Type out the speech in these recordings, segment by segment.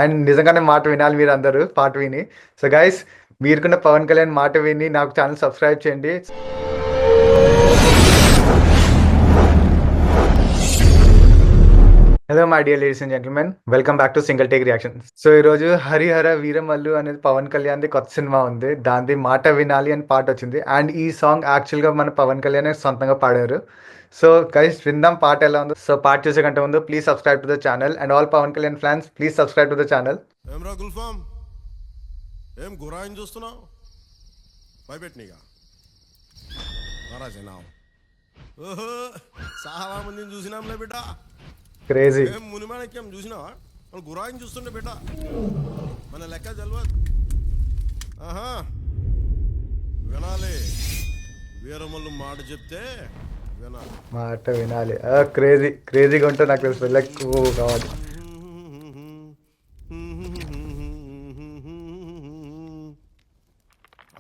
And నిజంగానే మాట వినాలి మీరు అందరూ పాట విని. సో గైస్, మీరుకున్న పవన్ కళ్యాణ్ మాట విని నాకు ఛానల్ సబ్స్క్రైబ్ చేయండి. Hello my dear ladies and gentlemen, welcome back to single take reaction. So ఈరోజు హరిహర వీరమల్లు అనేది పవన్ కళ్యాణ్ది కొత్త సినిమా ఉంది. దాని మాట వినాలి అని పాట వచ్చింది. అండ్ ఈ సాంగ్ యాక్చువల్గా మన పవన్ కళ్యాణ్ సొంతంగా పాడారు. సో గైస్, విందాం పాట ఎలా ఉందో. సో పాట చూసే కంటే ముందు please subscribe to the channel. And all Pawan Kalyan fans, please subscribe to the channel. ఏం రా గుల్ఫామ్, ఏం గురాయిని చూస్తున్నావు? భయపెట్టినీగా మహారాజేనా? ఓహో, చాలా మందిని చూసినాంలే బిడ్డ. క్రేజీ. ఏం మునిమాణిక్యం చూసినావా? మన గురాయిని చూస్తుండే బిడ్డ, మన లెక్క తెలియదు. ఆహా, వినాలి. వీరమల్లు మాట చెప్తే వినాలి. మాట వినాలి. క్రేజీ క్రేజీగా ఉంటే నాకు తెలుసు ఎక్కువ కావాలి.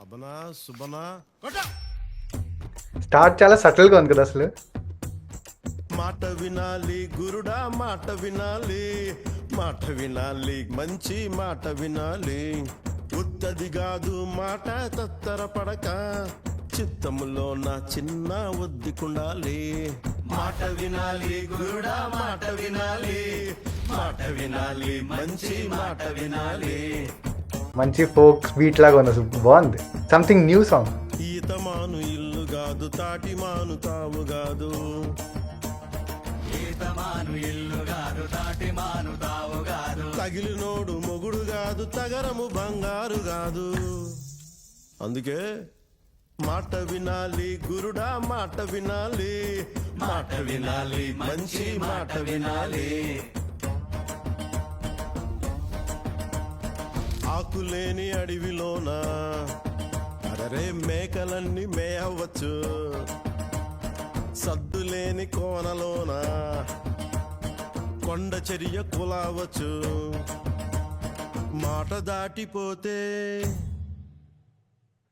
అబనా సుబనా స్టార్ట్ చాలా సటిల్గా ఉంది కదా అసలు. మాట వినాలి గురుడా, మాట వినాలి, మాట వినాలి, మంచి మాట వినాలి. ఉత్తది కాదు మాట తత్తర పడక, చిత్తములో నా చిన్న ఒద్దికుండాలి. మాట వినాలి గురుడా, మాట వినాలి, మాట వినాలి, మంచి మాట వినాలి. మంచి ఫోక్ బీట్ లాగా ఉంది అసలు, బాగుంది. Something new song. ఈత మాను ఇల్లు కాదు, తాటి మాను తావు కాదు. తగిలినోడు మొగుడు కాదు, తగరము బంగారు కాదు. అందుకే మాట వినాలి గురుడా, మాట వినాలి, మాట వినాలి, మంచి మాట వినాలి. ఆకులేని అడవిలోన అరే మేకలన్నీ మేయవచ్చు, సద్దులేని కోనలోన కొండ చర్య కులావచ్చు. మాట దాటిపోతే,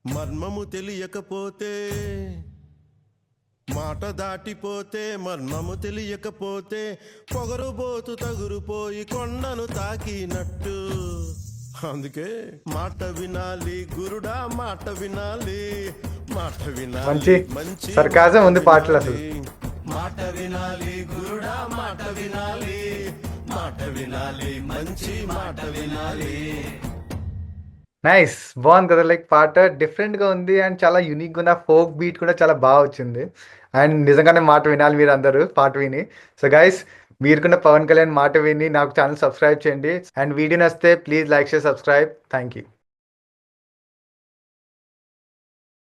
మర్మము తెలియకపోతే, మాట దాటిపోతే మర్మము తెలియకపోతే, పొగరుబోతు తగురుపోయి కొండను తాకినట్టు. అందుకే మాట వినాలి గురుడా, మాట వినాలి, మాట వినాలి, మంచి సర్కాజం ఉంది పాటలు అసలు. మాట వినాలి గురుడా, మాట వినాలి, మాట వినాలి, మంచి మాట వినాలి. నైస్, బాగుంది కదా. లైక్ పాట డిఫరెంట్గా ఉంది అండ్ చాలా యూనిక్గా ఉంది. ఆ ఫోక్ బీట్ కూడా చాలా బాగా వచ్చింది. అండ్ నిజంగానే మాట వినాలి మీరు అందరూ పాట విని. సో గైస్, మీరుకున్న పవన్ కళ్యాణ్ మాట విని నాకు ఛానల్ సబ్స్క్రైబ్ చేయండి. అండ్ వీడియో నచ్చితే please like share subscribe. Thank you.